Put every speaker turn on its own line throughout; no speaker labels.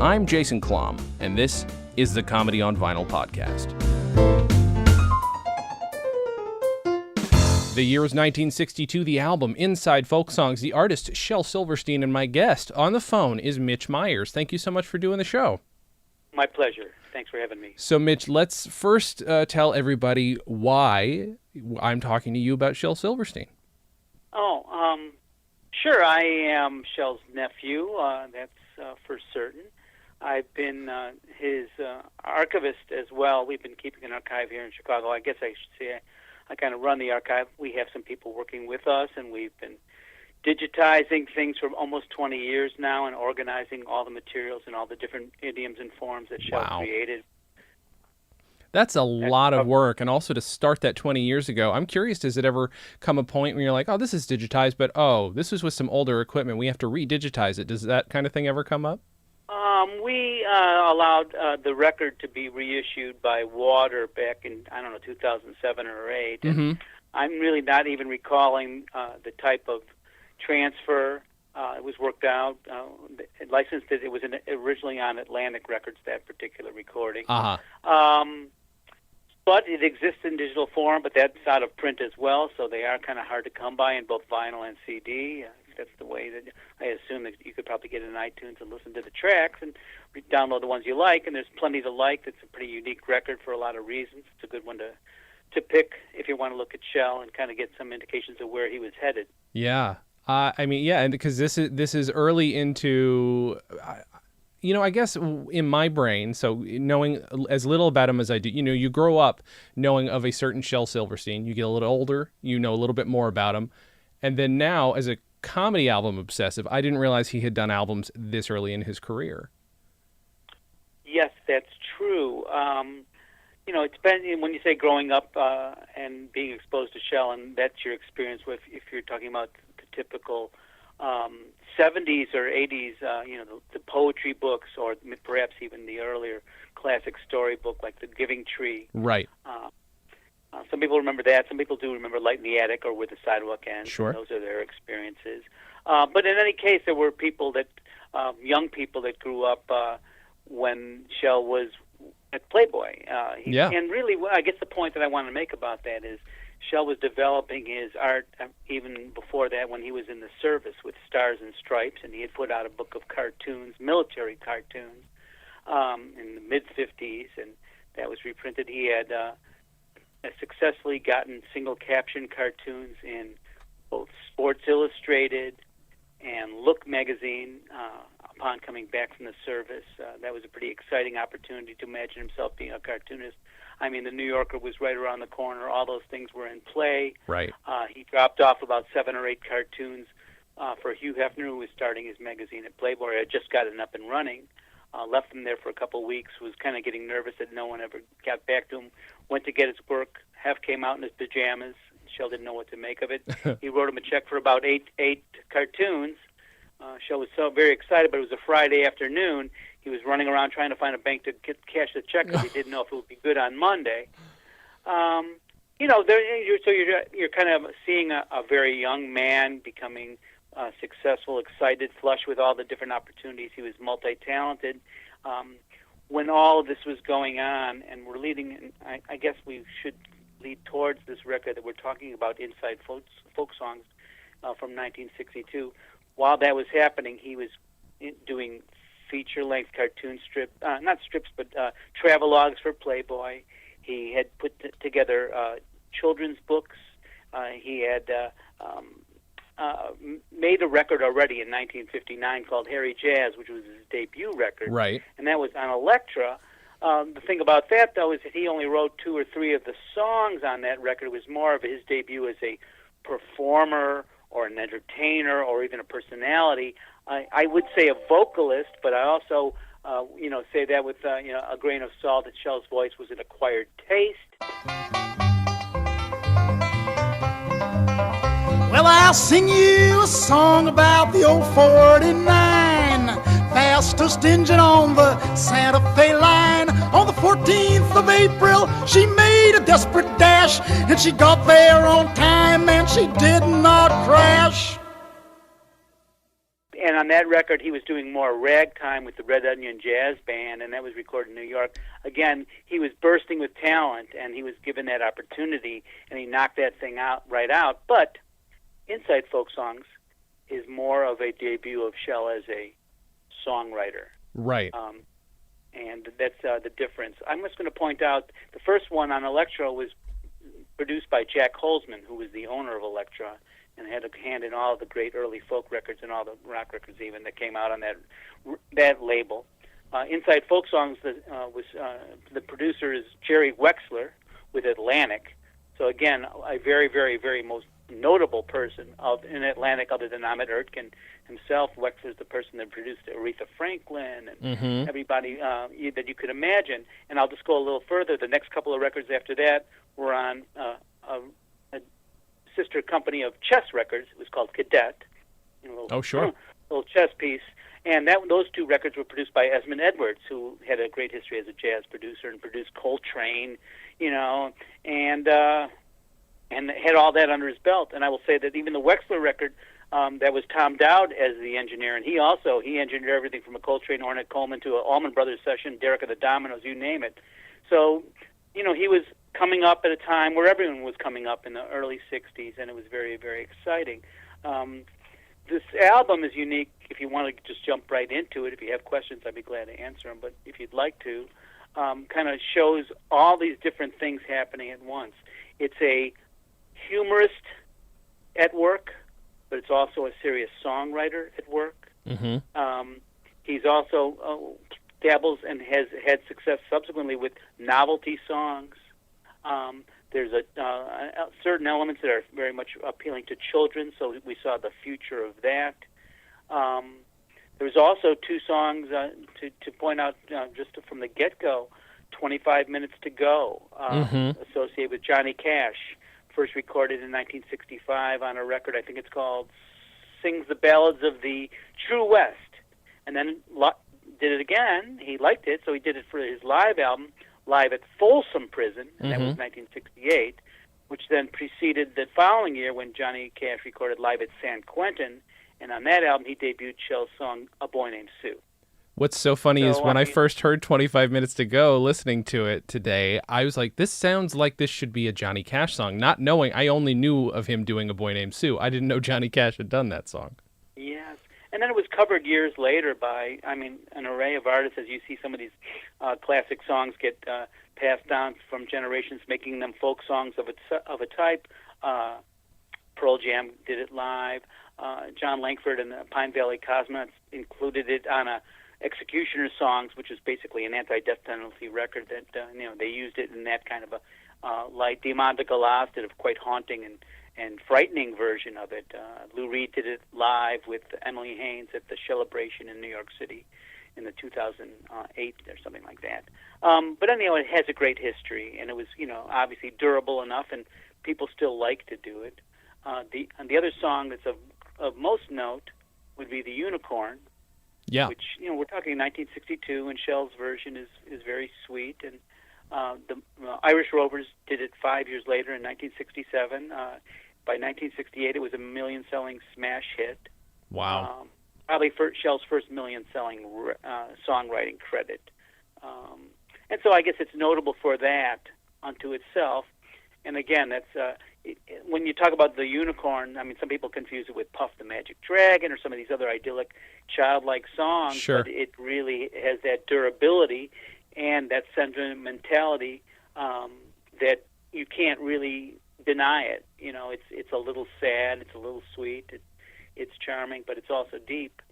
I'm Jason Klom, and this is the Comedy on Vinyl podcast. The year was 1962, the album Inside Folk Songs, the artist Shel Silverstein, and my guest on the phone is Mitch Myers. Thank you so much for doing the show.
My pleasure. Thanks for having me.
So, Mitch, let's first tell everybody why I'm talking to you about Shel Silverstein.
Sure. I am Shel's nephew. That's for certain. I've been his archivist as well. We've been keeping an archive here in Chicago. I guess I should say I kind of run the archive. We have some people working with us, and we've been digitizing things for almost 20 years now and organizing all the materials and all the different idioms and forms that Shel created.
That's a lot of work, and also to start that 20 years ago. I'm curious, does it ever come a point where you're like, oh, this is digitized, but this was with some older equipment. We have to re-digitize it. Does that kind of thing ever come up?
We allowed the record to be reissued by Worden back in, 2007 or 2008.
Mm-hmm.
I'm really not even recalling the type of transfer. It was worked out. Licensed it was originally on Atlantic Records, that particular recording.
Uh-huh.
But it exists in digital form, but that's out of print as well, so they are kind of hard to come by in both vinyl and CD. That's the way that I assume that you could probably get it in iTunes and listen to the tracks and download the ones you like, and there's plenty to like. It's a pretty unique record for a lot of reasons. It's a good one to pick if you want to look at Shel and kind of get some indications of where he was headed.
Yeah. And because this is early into... I guess in my brain, so knowing as little about him as I do, you grow up knowing of a certain Shel Silverstein. You get a little older, you know a little bit more about him. And then now, as a comedy album obsessive, I didn't realize he had done albums this early in his career.
Yes, that's true. It's been, when you say growing up and being exposed to Shel, and that's your experience with, if you're talking about the typical 70s or 80s, the poetry books, or perhaps even the earlier classic storybook like The Giving Tree.
Right.
Some people remember that. Some people do remember Light in the Attic or Where the Sidewalk Ends.
Sure.
Those are their experiences. But in any case, there were people young people that grew up when Shel was at Playboy. And really, I guess the point that I want to make about that is Shel was developing his art even before that when he was in the service with Stars and Stripes, and he had put out a book of cartoons, military cartoons, in the mid-'50s, and that was reprinted. He had successfully gotten single-caption cartoons in both Sports Illustrated and Look magazine upon coming back from the service. That was a pretty exciting opportunity to imagine himself being a cartoonist. I mean, the New Yorker was right around the corner. All those things were in play.
Right.
He dropped off about 7 or 8 cartoons for Hugh Hefner, who was starting his magazine at Playboy. Had just gotten up and running. Left him there for a couple of weeks, was kind of getting nervous that no one ever got back to him. Went to get his work. Hef came out in his pajamas. Shel didn't know what to make of it. He wrote him a check for about eight cartoons. Shel was so very excited, but it was a Friday afternoon. He was running around trying to find a bank to cash the check because he didn't know if it would be good on Monday. So you're kind of seeing a very young man becoming successful, excited, flush with all the different opportunities. He was multi-talented. When all of this was going on, and we're leading, I guess we should lead towards this record that we're talking about, Inside Folk Songs from 1962. While that was happening, he was doing feature-length cartoon travelogues for Playboy. He had put together children's books. He had made a record already in 1959 called Harry Jazz, which was his debut record.
Right.
And that was on Elektra. The thing about that, though, is that he only wrote 2 or 3 of the songs on that record. It was more of his debut as a performer or an entertainer or even a personality. I would say a vocalist, but I also, say that with, a grain of salt that Shel's voice was an acquired taste.
Well, I'll sing you a song about the old 49, fastest engine on the Santa Fe line, on the 14th of April, she made a desperate dash, and she got there on time, and she did not crash.
And on that record, he was doing more ragtime with the Red Onion Jazz Band, and that was recorded in New York. Again, he was bursting with talent, and he was given that opportunity, and he knocked that thing right out. But Inside Folk Songs is more of a debut of Shel as a songwriter.
Right.
And that's the difference. I'm just going to point out the first one on Elektra was produced by Jack Holzman, who was the owner of Elektra, and had a hand in all the great early folk records and all the rock records even that came out on that label. Inside Folk Songs was the producer is Jerry Wexler with Atlantic. So again, a very, very, very most notable person in Atlantic, other than Ahmet Ertegun himself. Wexler's the person that produced Aretha Franklin and everybody that you could imagine. And I'll just go a little further. The next couple of records after that were on a sister company of Chess Records. It was called Cadet. Little chess piece. And those two records were produced by Esmond Edwards, who had a great history as a jazz producer and produced Coltrane, and had all that under his belt. And I will say that even the Wexler record, that was Tom Dowd as the engineer, and he engineered everything from a Coltrane, Ornette Coleman to an Allman Brothers session, Derek of the Dominoes, you name it. So, he was coming up at a time where everyone was coming up in the early 60s, and it was very, very exciting. This album is unique. If you want to just jump right into it, if you have questions, I'd be glad to answer them. But if you'd like to, kind of shows all these different things happening at once. It's a humorist at work, but it's also a serious songwriter at work. He's also dabbles and has had success subsequently with novelty songs. There's certain elements that are very much appealing to children, so we saw the future of that. There's also two songs to point out just from the get-go, 25 Minutes to Go, associated with Johnny Cash, first recorded in 1965 on a record, I think it's called Sings the Ballads of the True West, and then did it again. He liked it, so he did it for his live album, Live at Folsom Prison, and that was 1968, which then preceded the following year when Johnny Cash recorded Live at San Quentin, and on that album he debuted Shel's song A Boy Named Sue.
What's so funny is when I first heard 25 Minutes to Go, listening to it today, I was like, this sounds like this should be a Johnny Cash song, not knowing, I only knew of him doing A Boy Named Sue. I didn't know Johnny Cash had done that song.
Yes. And then it was covered years later by, an array of artists. As you see some of these classic songs get passed down from generations, making them folk songs of a type. Pearl Jam did it live. John Langford and the Pine Valley Cosmonauts included it on a Executioner Songs, which is basically an anti-death penalty record that, they used it in that kind of a light. Diamant de Galas did a quite haunting and frightening version of it. Lou Reed did it live with Emily Haynes at the Celebration in New York City in the 2008 or something like that. But anyhow, it has a great history, and it was, obviously durable enough, and people still like to do it. The other song that's of most note would be The Unicorn, which, we're talking 1962, and Shel's version is very sweet, and the Irish Rovers did it 5 years later in 1967. By 1968, it was a million-selling smash hit.
Wow.
Probably Shel's first million-selling songwriting credit. And so I guess it's notable for that unto itself. And again, that's when you talk about The Unicorn, some people confuse it with Puff the Magic Dragon or some of these other idyllic, childlike songs.
Sure.
But it really has that durability and that sentimentality that you can't really deny it. It's a little sad, it's a little sweet, it's charming, but it's also deep.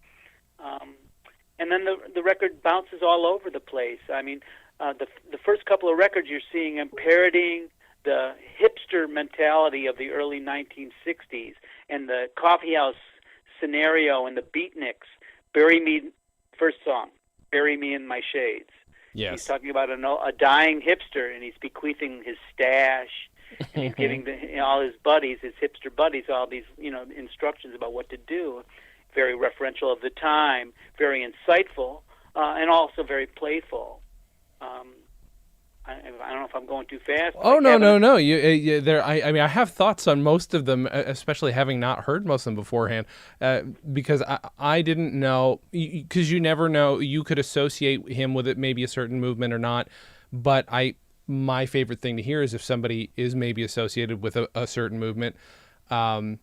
And then the record bounces all over the place. The first couple of records you're seeing him parodying the hipster mentality of the early 1960s and the coffeehouse scenario and the beatniks. First song, Bury Me in My Shades.
Yes.
He's talking about a dying hipster, and he's bequeathing his stash, and he's giving all his buddies, his hipster buddies, all these instructions about what to do. Very referential of the time, very insightful, and also very playful. I don't know if I'm going too fast.
Oh, no. There. I mean, I have thoughts on most of them, especially having not heard most of them beforehand, because I didn't know, because you never know. You could associate him with it, maybe a certain movement or not. But my favorite thing to hear is if somebody is maybe associated with a certain movement, when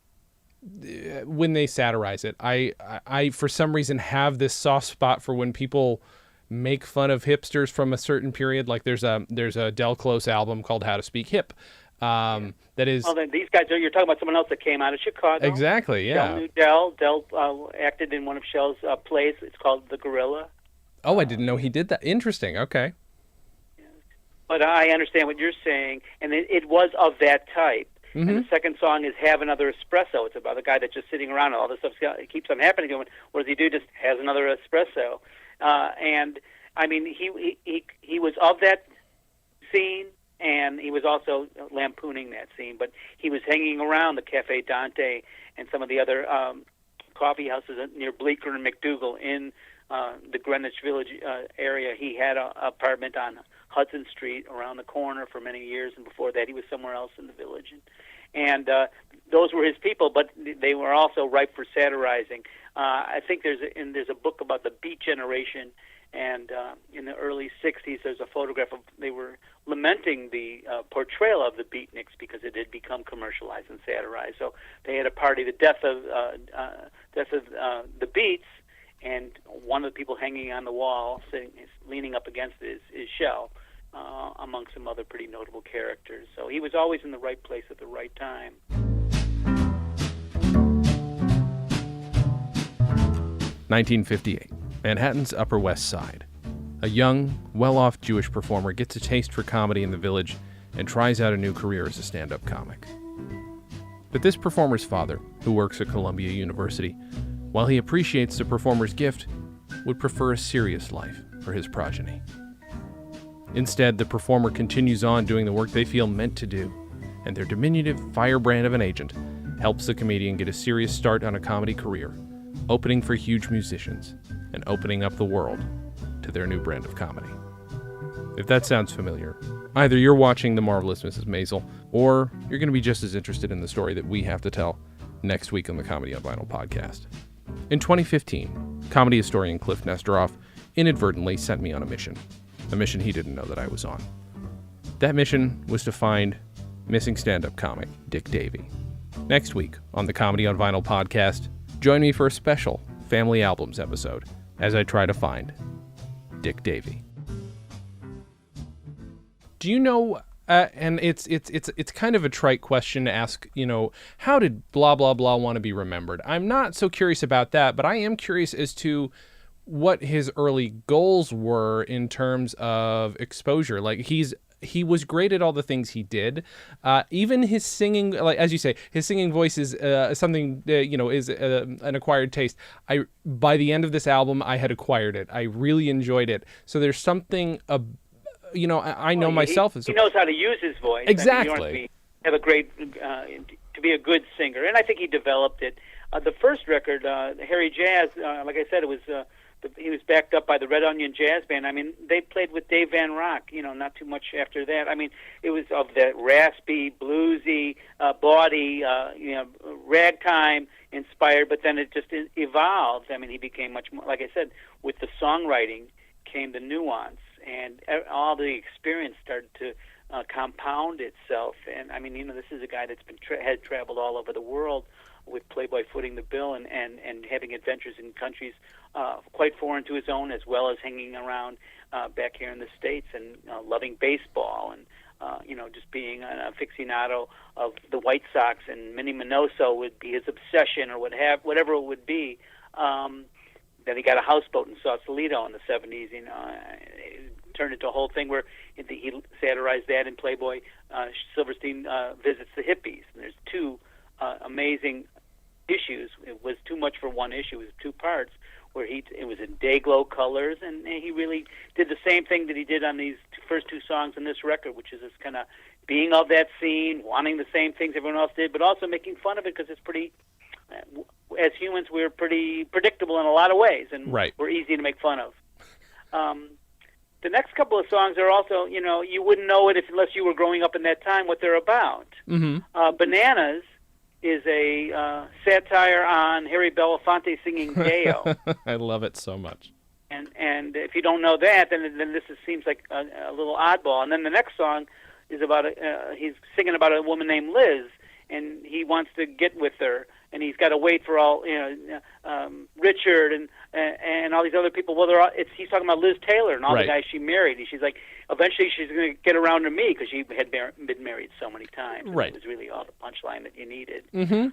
they satirize it. I for some reason have this soft spot for when people make fun of hipsters from a certain period. Like there's a Del Close album called How to Speak Hip. That is.
Well, then these guys you're talking about someone else that came out of Chicago.
Exactly. Yeah.
Del acted in one of Shel's plays. It's called The Gorilla.
Oh, I didn't know he did that. Interesting. Okay.
But I understand what you're saying, and it was of that type.
Mm-hmm.
And the second song is Have Another Espresso. It's about the guy that's just sitting around and all this stuff keeps on happening to him. What does he do? Just has another espresso. And I mean, he was of that scene, and he was also lampooning that scene. But he was hanging around the Cafe Dante and some of the other coffee houses near Bleecker and McDougal in the Greenwich Village area. He had an apartment on Hudson Street around the corner for many years, and before that he was somewhere else in the village. And those were his people, but they were also ripe for satirizing. I think there's a book about the Beat Generation, and in the early 60s there's a photograph of, they were lamenting the portrayal of the Beatniks because it had become commercialized and satirized. So they had a party, the death of the Beats, and one of the people hanging on the wall, leaning up against it, is Shel, among some other pretty notable characters. So he was always in the right place at the right time.
(1958), Manhattan's Upper West Side. A young, well-off Jewish performer gets a taste for comedy in the village and tries out a new career as a stand-up comic. But this performer's father, who works at Columbia University, while he appreciates the performer's gift, would prefer a serious life for his progeny. Instead, the performer continues on doing the work they feel meant to do, and their diminutive firebrand of an agent helps the comedian get a serious start on a comedy career, opening for huge musicians and opening up the world to their new brand of comedy. If that sounds familiar, either you're watching The Marvelous Mrs. Maisel, or you're going to be just as interested in the story that we have to tell next week on the Comedy on Vinyl podcast. In 2015, comedy historian Cliff Nesteroff inadvertently sent me on a mission he didn't know that I was on. That mission was to find missing stand-up comic Dick Davey. Next week on the Comedy on Vinyl podcast, join me for a special Family Albums episode as I try to find Dick Davey. Do you know, and it's kind of a trite question to ask, how did blah, blah, blah want to be remembered? I'm not so curious about that, but I am curious as to what his early goals were in terms of exposure. Like he was great at all the things he did. Even his singing, like as you say, his singing voice is something is an acquired taste. By the end of this album, I had acquired it. I really enjoyed it. So there's something, I know myself.
He knows how to use his voice.
Exactly.
Have a great to be a good singer, and I think he developed it. The first record, Harry Jazz, like I said, it was. He was backed up by the Red Onion Jazz Band. I mean, they played with Dave Van Rock, not too much after that. I mean, it was of that raspy, bluesy, bawdy, ragtime inspired, but then it just evolved. I mean, he became much more, like I said, with the songwriting came the nuance, and all the experience started to compound itself. And I mean, this is a guy that's had traveled all over the world with Playboy footing the bill and having adventures in countries quite foreign to his own, as well as hanging around back here in the States and loving baseball and just being an aficionado of the White Sox, and Minnie Minoso would be his obsession or whatever it would be. Then he got a houseboat in Sausalito in the 70s. It turned into a whole thing where he satirized that in Playboy. Silverstein visits the hippies, and there's two amazing issues. It was too much for one issue. It was two parts where it was in day-glow colors, and he really did the same thing that he did on these first two songs in this record, which is this kind of being of that scene, wanting the same things everyone else did, but also making fun of it because it's pretty, as humans, we're pretty predictable in a lot of ways, and
right.
We're easy to make fun of. the next couple of songs are also, you wouldn't know it unless you were growing up in that time what they're about. Bananas is a satire on Harry Belafonte singing Deo.
I love it so much.
And if you don't know that, then seems like a little oddball. And then the next song is about he's singing about a woman named Liz, and he wants to get with her, and he's got to wait for all Richard and all these other people. Well, he's talking about Liz Taylor and all the guys she married. And she's like, eventually she's going to get around to me because she had been married so many times.
Right.
It was really all the punchline that you needed.
Mm-hmm.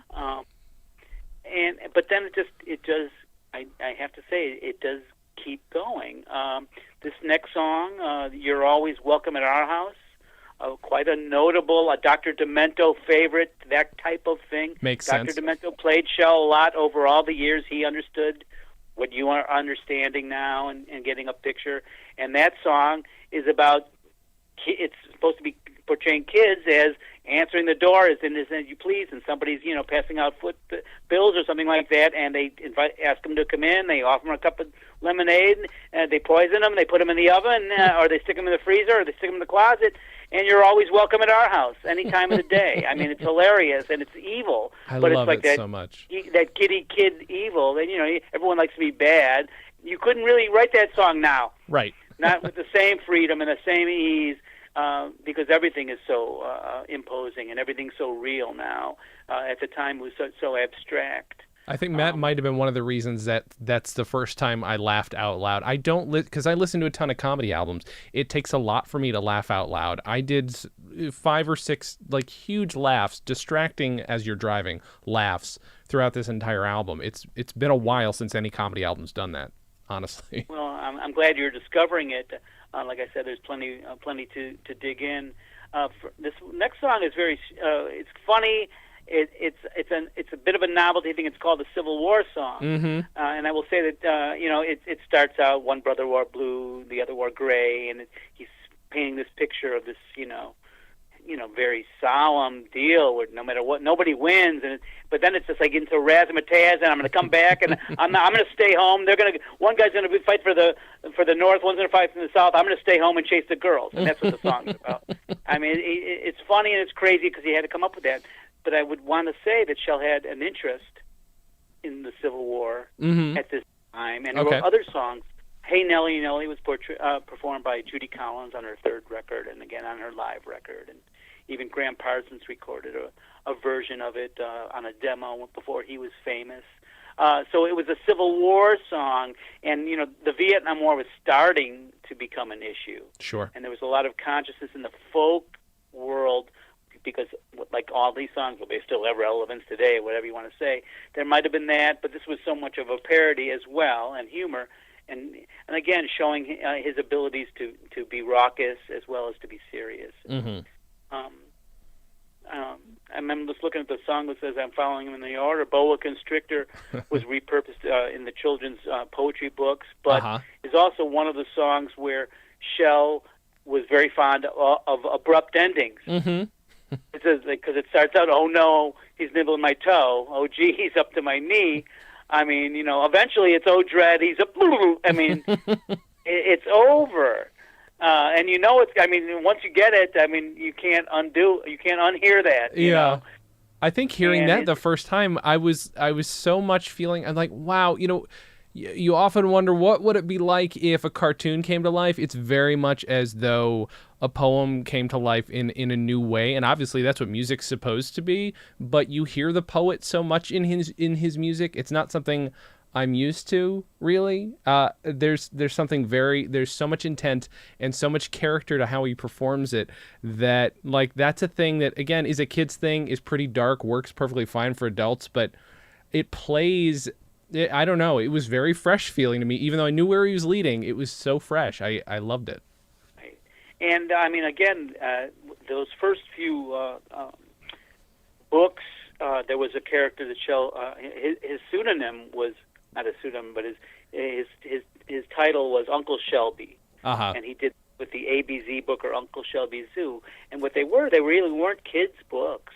But then it does. I have to say it does keep going. This next song, "You're Always Welcome at Our House," quite a notable, Dr. Demento favorite, that type of thing.
Makes
Dr.
sense.
Demento played Shel a lot over all the years. He understood what you are understanding now and getting a picture. And that song is about, it's supposed to be portraying kids as answering the door as you please, and somebody's passing out foot bills or something like that, and they ask them to come in. They offer them a cup of lemonade, and they poison them. They put them in the oven, or they stick them in the freezer, or they stick them in the closet. And you're always welcome at our house any time of the day. I mean, it's hilarious and it's evil, but
love
it's like
it
that
so much.
That kitty kid evil. And everyone likes to be bad. You couldn't really write that song now,
right?
Not with the same freedom and the same ease. Because everything is so imposing and everything's so real now. At the time, it was so abstract.
I think that might have been one of the reasons that's the first time I laughed out loud. I don't because I listen to a ton of comedy albums. It takes a lot for me to laugh out loud. I did 5 or 6 huge laughs, distracting as you're driving laughs throughout this entire album. It's been a while since any comedy album's done that, honestly.
Well, I'm glad you're discovering it. Like I said, there's plenty to dig in. This next song is very it's funny. It's a bit of a novelty thing. It's called the Civil War song, and I will say that it starts out one brother wore blue, the other wore gray, and he's painting this picture of this very solemn deal where no matter what, nobody wins. But then it's just like into razzmatazz, and I'm going to come back, and I'm going to stay home. One guy's going to fight for the North, one's going to fight for the South. I'm going to stay home and chase the girls, and that's what the song's about. I mean, it's funny and it's crazy because he had to come up with that. But I would want to say that Shel had an interest in the Civil War at this time, and wrote other songs. Hey Nellie, Nellie was performed by Judy Collins on her 3rd record, and again on her live record, and even Graham Parsons recorded a version of it on a demo before he was famous. So it was a Civil War song, and the Vietnam War was starting to become an issue.
Sure.
And there was a lot of consciousness in the folk world, because like all these songs, well, they still have relevance today, whatever you want to say. There might have been that, but this was so much of a parody as well, and humor, and again showing his abilities to be raucous as well as to be serious. I remember just looking at the song that says, "I'm following him in the order." Boa Constrictor was repurposed in the children's poetry books, but is also one of the songs where Shel was very fond of abrupt endings. It says, because it starts out, "Oh no, he's nibbling my toe. Oh gee, he's up to my knee." I mean, eventually it's, "Oh dread, he's up." I mean, it's over. And it's, I mean, once you get it, I mean, you can't unhear that. You know?
I think hearing that the first time, I was so much feeling, I'm like, wow, you often wonder what would it be like if a cartoon came to life. It's very much as though a poem came to life in a new way, and obviously that's what music's supposed to be, but you hear the poet so much in his music. It's not something I'm used to, really. There's something there's so much intent and so much character to how he performs it that, that's a thing that, again, is a kid's thing, is pretty dark, works perfectly fine for adults, but it plays, I don't know, it was very fresh feeling to me. Even though I knew where he was leading, it was so fresh. I loved it.
Right. And, I mean, again, those first few books, there was a character that Shel, his pseudonym was, not a pseudonym, but his title was Uncle Shelby, and he did with the ABZ book, or Uncle Shelby's Zoo. And what they really weren't kids' books.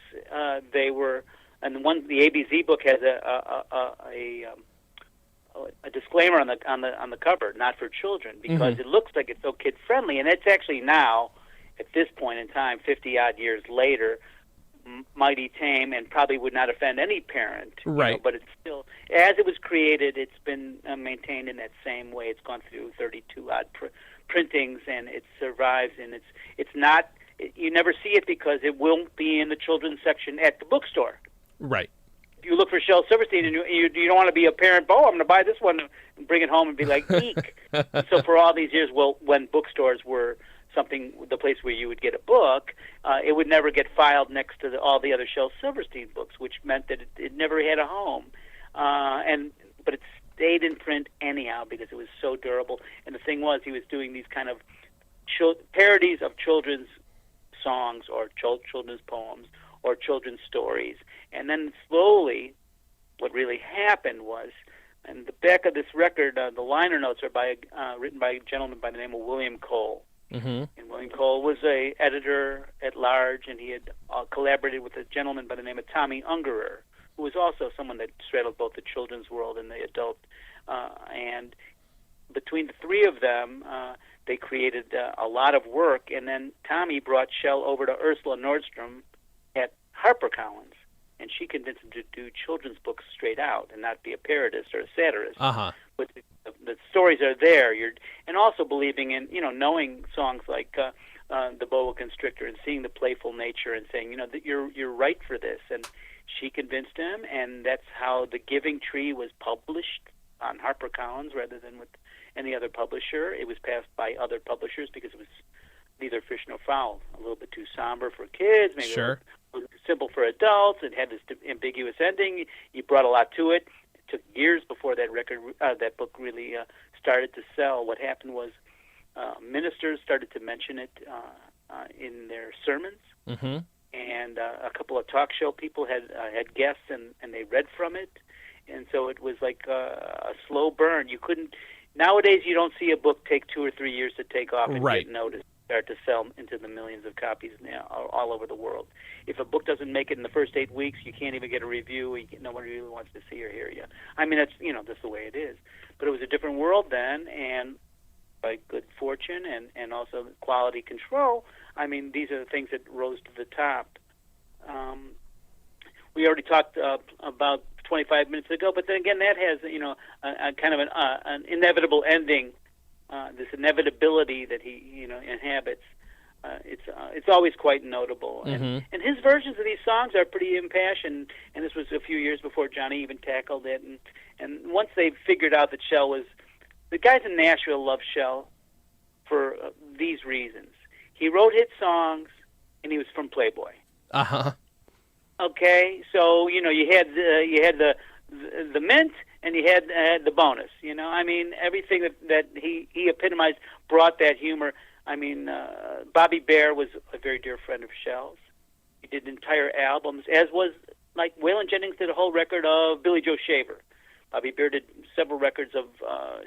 They were, and the ABZ book has a disclaimer on the cover, not for children, because it looks like it's so kid friendly, and it's actually now, at this point in time, 50 odd years later, mighty tame and probably would not offend any parent.
Right.
But it's still, as it was created, it's been maintained in that same way. It's gone through 32 odd printings, and it survives. And it's not. You never see it because it won't be in the children's section at the bookstore.
Right.
If you look for Shel Silverstein and you don't want to be a parent, I'm going to buy this one and bring it home and be like, eek. So for all these years, when bookstores were the place where you would get a book, it would never get filed next to all the other Shel Silverstein books, which meant that it never had a home. But it stayed in print anyhow because it was so durable. And the thing was, he was doing these kind of parodies of children's songs or children's poems or children's stories. And then slowly, what really happened was, and the back of this record, the liner notes are written by a gentleman by the name of William Cole.
Mm-hmm.
And William Cole was a editor at large, and he had collaborated with a gentleman by the name of Tommy Ungerer, who was also someone that straddled both the children's world and the adult. And between the three of them, they created a lot of work. And then Tommy brought Shel over to Ursula Nordstrom at HarperCollins, and she convinced him to do children's books straight out and not be a parodist or a satirist. But the stories are there. And also believing in, knowing songs like The Boa Constrictor and seeing the playful nature and saying, that you're right for this. And she convinced him, and that's how The Giving Tree was published on HarperCollins rather than with any other publisher. It was passed by other publishers because it was neither fish nor fowl, a little bit too somber for kids, maybe a little too simple for adults. It had this ambiguous ending. You brought a lot to it. It took years before that book really started to sell. What happened was ministers started to mention it in their sermons, and a couple of talk show people had guests, and they read from it, and so it was like a slow burn. You couldn't. Nowadays, you don't see a book take 2 or 3 years to take off and get noticed, start to sell into the millions of copies now all over the world. If a book doesn't make it in the first 8 weeks, you can't even get a review. Nobody really wants to see or hear you. I mean, that's the way it is. But it was a different world then, and by good fortune and also quality control, I mean, these are the things that rose to the top. We already talked about 25 minutes ago, but then again, that has a kind of an inevitable ending. This inevitability that he inhabits. It's always quite notable, and his versions of these songs are pretty impassioned. And this was a few years before Johnny even tackled it. And once they figured out that Shel was, the guys in Nashville loved Shel for these reasons. He wrote hit songs, and he was from Playboy. Okay, so you had the mint, and you had the bonus. I mean, everything that he epitomized brought that humor. I mean, Bobby Bare was a very dear friend of Shel's. He did entire albums, as was like Waylon Jennings did a whole record of Billy Joe Shaver. Bobby Bare did several records of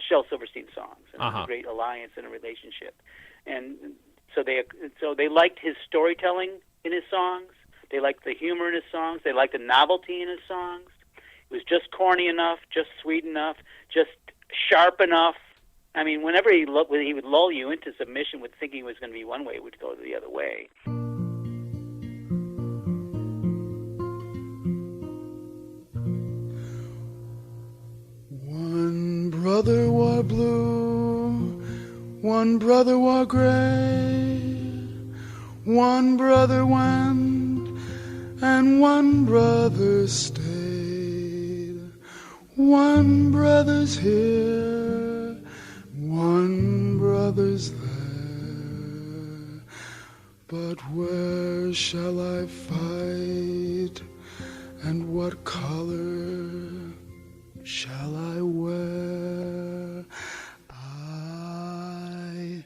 Shel Silverstein songs, and it was a great alliance and a relationship. And so they liked his storytelling in his songs. They liked the humor in his songs. They liked the novelty in his songs. It was just corny enough, just sweet enough, just sharp enough. I mean, whenever he would lull you into submission with thinking it was going to be one way, it would go the other way.
One brother wore blue, one brother wore gray, one brother went and one brother stayed. One brother's here, one brother's there, but where shall I fight, and what color shall I wear? I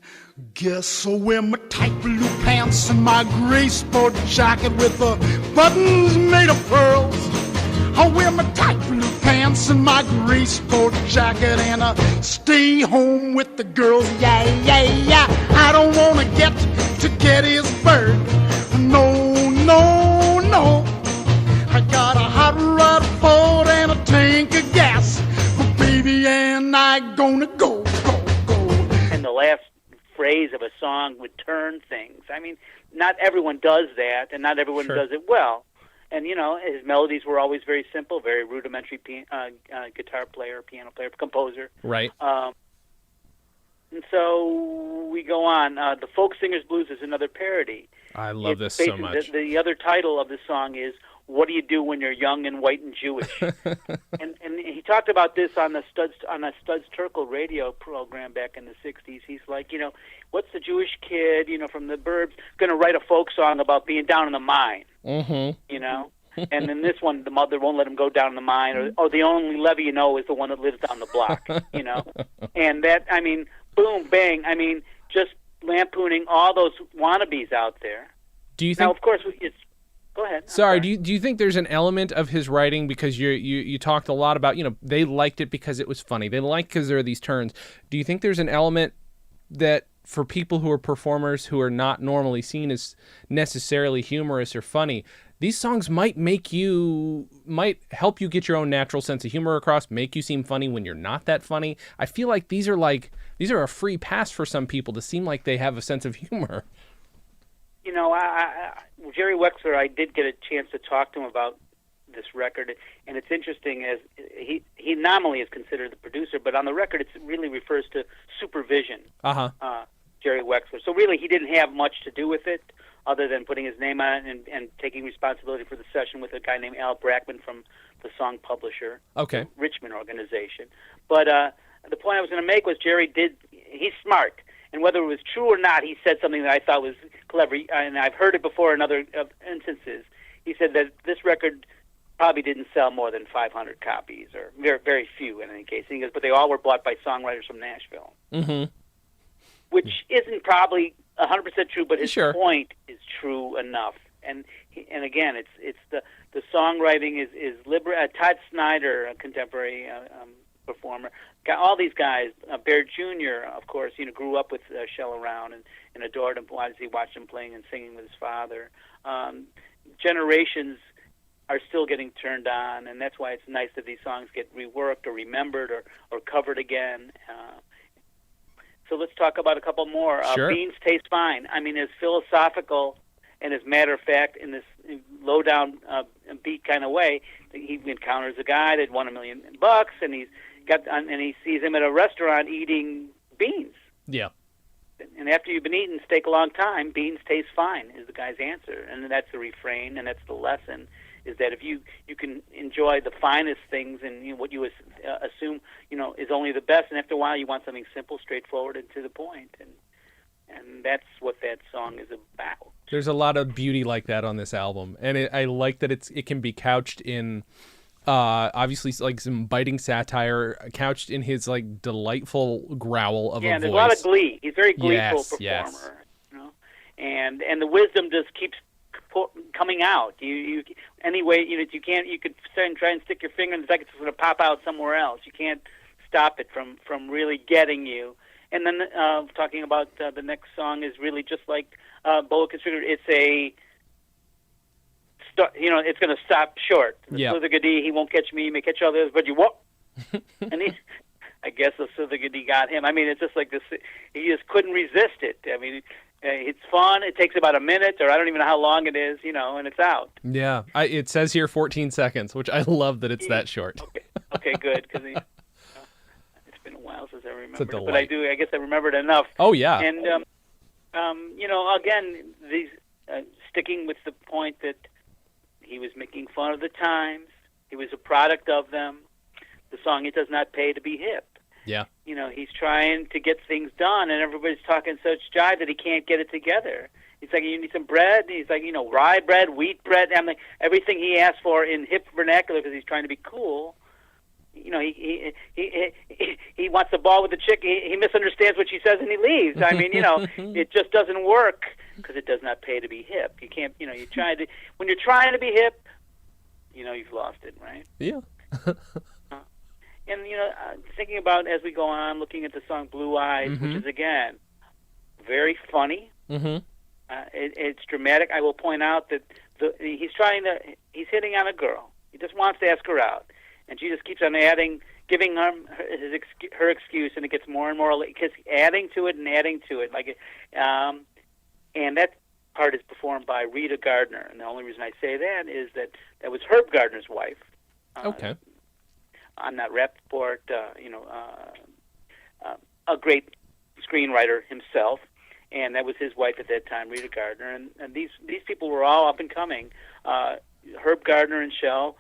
guess I'll wear my tight blue pants and my gray sport jacket with the buttons made of pearls. I'll wear my tight blue pants and my gray sport jacket and stay home with the girls. Yeah, yeah, yeah. I don't want to get to Gettysburg. No, no, no. I got a hot rod Ford and a tank of gas for baby and
of a song would turn things. I mean, not everyone does that, and not everyone does it well. And, you know, his melodies were always very simple, very rudimentary guitar player, piano player, composer.
Right.
And so we go on. The Folk Singer's Blues is another parody.
I love this so much.
The other title of the song is "What Do You Do When You're Young and White and Jewish?" and he talked about this on a Studs Terkel radio program back in the '60s. He's like, you know, what's the Jewish kid, you know, from the burbs going to write a folk song about being down in the mine?
Mm-hmm.
You know. And in this one, the mother won't let him go down the mine, or the only levy you know is the one that lives down the block. You know, and that, I mean, boom, bang. I mean, just lampooning all those wannabes out there.
Do you think?
Now, of course, it's. Go ahead.
Sorry. Do you think there's an element of his writing, because you talked a lot about, you know, they liked it because it was funny. They liked because there are these turns. Do you think there's an element that for people who are performers who are not normally seen as necessarily humorous or funny, these songs might help you get your own natural sense of humor across, make you seem funny when you're not that funny? I feel like these are a free pass for some people to seem like they have a sense of humor.
You know, Jerry Wexler, I did get a chance to talk to him about this record, and it's interesting, as he nominally is considered the producer, but on the record it really refers to supervision. Jerry Wexler. So really, he didn't have much to do with it, other than putting his name on it and taking responsibility for the session with a guy named Al Brackman from the Song Publisher, the Richmond organization. But the point I was going to make was he's smart. And whether it was true or not, he said something that I thought was clever, and I've heard it before in other instances. He said that this record probably didn't sell more than 500 copies, or very, very few in any case. And he goes, but they all were bought by songwriters from Nashville. Mm-hmm. Which isn't probably 100% true, but his point is true enough. And again, it's the songwriting is liberal. Todd Snyder, a contemporary performer, got all these guys. Bear Jr., of course, you know, grew up with Shel around and adored him. He watched him playing and singing with his father. Generations are still getting turned on, and that's why it's nice that these songs get reworked or remembered or covered again. So let's talk about a couple more. Beans Taste Fine. I mean, as philosophical and as matter of fact in this low-down beat kind of way. He encounters a guy that won $1 million, and he sees him at a restaurant eating beans.
Yeah.
And after you've been eating steak a long time, beans taste fine is the guy's answer. And that's the refrain, and that's the lesson, is that if you can enjoy the finest things and, you know, what you assume, you know, is only the best, and after a while you want something simple, straightforward, and to the point. And that's what that song is about.
There's a lot of beauty like that on this album, and I like that it can be couched in obviously like some biting satire, couched in his like delightful growl of a voice.
Yeah, there's a lot of glee. He's a very gleeful performer.
Yes.
You know? And the wisdom just keeps coming out. You anyway, you know, you could try and stick your finger in the it's going to pop out somewhere else. You can't stop it from really getting you. And then talking about the next song is really just like Boa Constrictor. It's it's going to stop short.
Yeah.
Silvergadi, he won't catch me. He may catch others, but you won't. And I guess the Silvergadi got him. I mean, it's just like this. He just couldn't resist it. I mean, it's fun. It takes about a minute, or I don't even know how long it is, you know, and it's out.
Yeah. It says here 14 seconds, which I love that it's that short.
Okay, good, because it's been a while since I remembered
it.
But I guess I remembered enough.
Oh, yeah.
And, you know, again, these sticking with the point that he was making fun of the times. He was a product of them. The song, It Does Not Pay to Be Hip.
Yeah.
You know, he's trying to get things done, and everybody's talking such jive that he can't get it together. He's like, you need some bread? He's like, you know, rye bread, wheat bread. I mean, everything he asks for in hip vernacular because he's trying to be cool. You know, he wants the ball with the chick. He misunderstands what she says and he leaves. I mean, you know, it just doesn't work because it does not pay to be hip. You can't, you know, when you're trying to be hip, you know, you've lost it, right?
Yeah.
And, you know, thinking about, as we go on, looking at the song Blue Eyes, which is, again, very funny. Mm-hmm. It's dramatic. I will point out that he's hitting on a girl. He just wants to ask her out. And she just keeps on adding, giving her excuse, and it gets more and more, because adding to it and adding to it, and that part is performed by Rita Gardner, and the only reason I say that is that was Herb Gardner's wife.
Okay.
On that Rappaport, a great screenwriter himself, and that was his wife at that time, Rita Gardner, and these people were all up and coming. Herb Gardner and Shel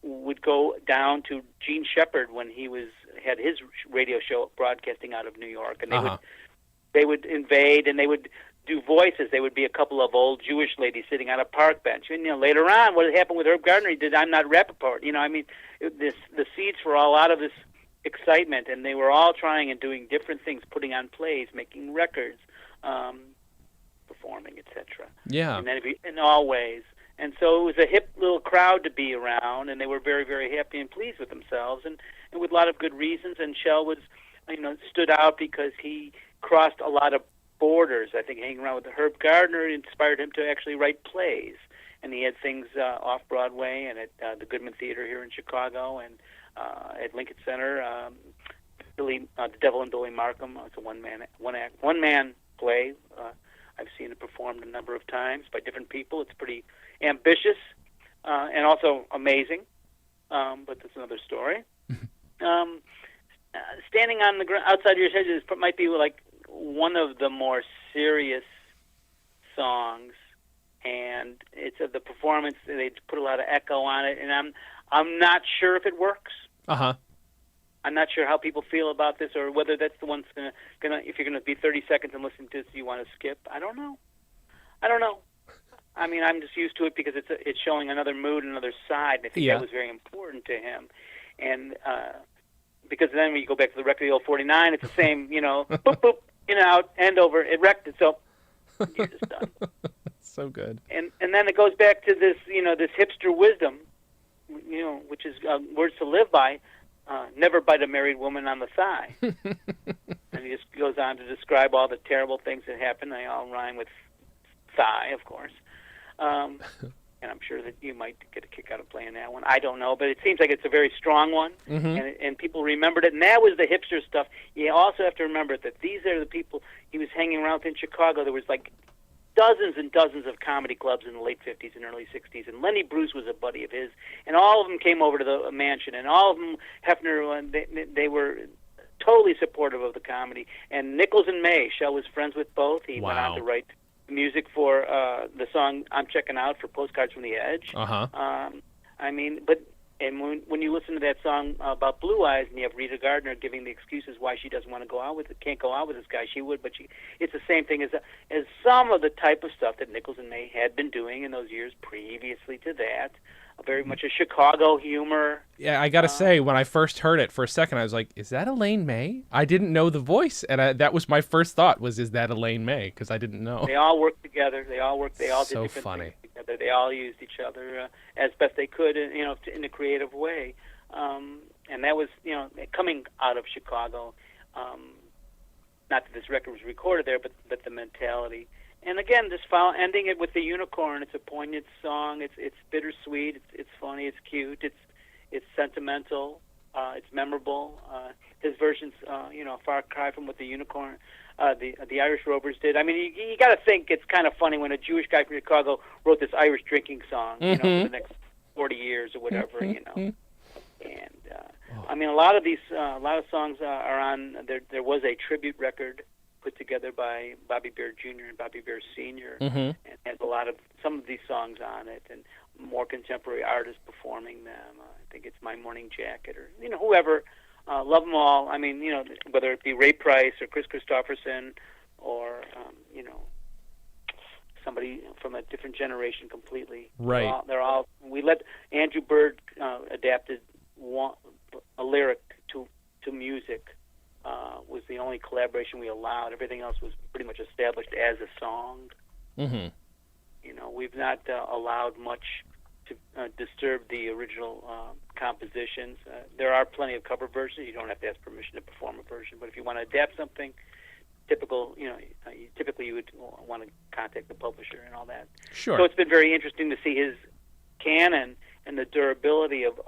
would go down to Gene Shepard when he had his radio show broadcasting out of New York, and they would invade, and they would do voices. They would be a couple of old Jewish ladies sitting on a park bench. And later on, what had happened with Herb Gardner, he did "I'm Not Rappaport." The seeds were all out of this excitement, and they were all trying and doing different things, putting on plays, making records, performing, etc.
Yeah.
And then in all ways. And so it was a hip little crowd to be around, and they were very, very happy and pleased with themselves, and with a lot of good reasons. And Shel was, stood out because he crossed a lot of borders. I think hanging around with Herb Gardner inspired him to actually write plays, and he had things off Broadway and at the Goodman Theater here in Chicago, and at Lincoln Center. The Devil and Billy Markham. It's a one man play. I've seen it performed a number of times by different people. It's pretty ambitious and also amazing, but that's another story. Standing on the ground outside your hedges might be like one of the more serious songs, and it's the performance. They put a lot of echo on it, and I'm not sure if it works. I'm not sure how people feel about this, or whether that's the one that's gonna if you're gonna be 30 seconds and listen to this, you want to skip. I don't know. I mean, I'm just used to it because it's showing another mood, another side. And I think that was very important to him, and because then when you go back to the record, the old 49, it's the same, boop boop, in and out, end over, it wrecked it, so you're just done.
So good.
And then it goes back to this, this hipster wisdom, which is words to live by. Never bite a married woman on the thigh. And he just goes on to describe all the terrible things that happen. They all rhyme with thigh, of course. And I'm sure that you might get a kick out of playing that one. I don't know, but it seems like it's a very strong one, and people remembered it. And that was the hipster stuff. You also have to remember that these are the people he was hanging around with in Chicago. There was like dozens and dozens of comedy clubs in the late 50s and early 60s, and Lenny Bruce was a buddy of his, and all of them came over to the mansion, and all of them, Hefner, they were totally supportive of the comedy. And Nichols and May, Shel was friends with both. He went on to write music for the song "I'm Checking Out" for Postcards from the Edge. When you listen to that song about Blue Eyes, and you have Rita Gardner giving the excuses why she doesn't want to can't go out with this guy, she would, but it's the same thing as some of the type of stuff that Nichols and May had been doing in those years previously to that. Very much a Chicago humor.
Yeah, I got to say, when I first heard it for a second, I was like, is that Elaine May? I didn't know the voice, and that was my first thought is that Elaine May? Because I didn't know.
They all worked together. They all did
so
different
funny.
things together. They all used each other as best they could, in a creative way. And that was, coming out of Chicago. Not that this record was recorded there, but the mentality. And again, ending it with the unicorn. It's a poignant song. It's bittersweet. It's funny. It's cute. It's sentimental. It's memorable. His version's a far cry from what the unicorn, the Irish Rovers did. I mean, you got to think it's kind of funny when a Jewish guy from Chicago wrote this Irish drinking song, for the next 40 years or whatever, And I mean, a lot of songs are on. There was a tribute record put together by Bobby Bear Jr. and Bobby Bear Sr. And has some of these songs on it, and more contemporary artists performing them. I think it's My Morning Jacket, or whoever. Love them all. I mean, whether it be Ray Price or Chris Christopherson, or somebody from a different generation completely.
Right.
They're all. We let Andrew Bird adapted a lyric to music. Was the only collaboration we allowed. Everything else was pretty much established as a song. We've not allowed much to disturb the original compositions. There are plenty of cover versions. You don't have to ask permission to perform a version, but if you want to adapt something, typically you would want to contact the publisher and all that.
Sure.
So it's been very interesting to see his canon and the durability of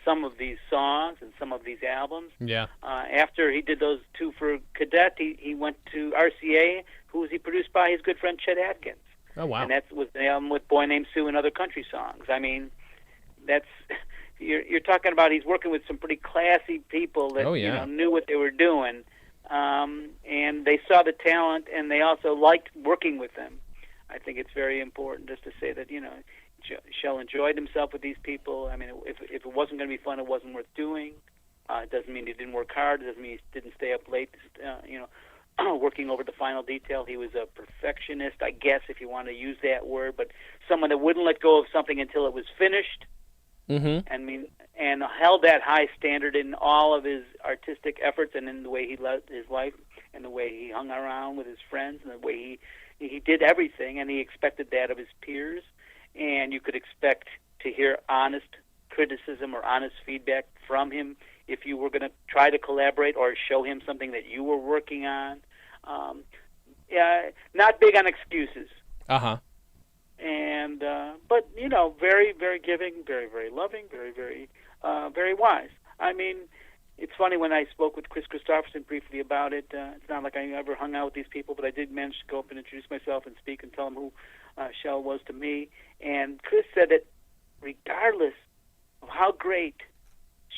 some of these songs and some of these albums.
Yeah.
After he did those two for Cadet, he went to RCA, who was he produced by his good friend Chet Atkins.
Oh, wow.
And that was the album with Boy Named Sue and other country songs. I mean, that's you're talking about he's working with some pretty classy people that knew what they were doing, and they saw the talent, and they also liked working with them. I think it's very important just to say that Shel enjoyed himself with these people. I mean, if it wasn't going to be fun, it wasn't worth doing. It doesn't mean he didn't work hard. It doesn't mean he didn't stay up late, working over the final detail. He was a perfectionist, I guess, if you want to use that word, but someone that wouldn't let go of something until it was finished.
Mm-hmm.
And held that high standard in all of his artistic efforts and in the way he lived his life and the way he hung around with his friends and the way he did everything, and he expected that of his peers. And you could expect to hear honest criticism or honest feedback from him if you were going to try to collaborate or show him something that you were working on. Not big on excuses.
Uh-huh.
And but very, very giving, very, very loving, very, very, very wise. I mean, it's funny when I spoke with Chris Christopherson briefly about it. It's not like I ever hung out with these people, but I did manage to go up and introduce myself and speak and tell him who Shel was to me. And Chris said that regardless of how great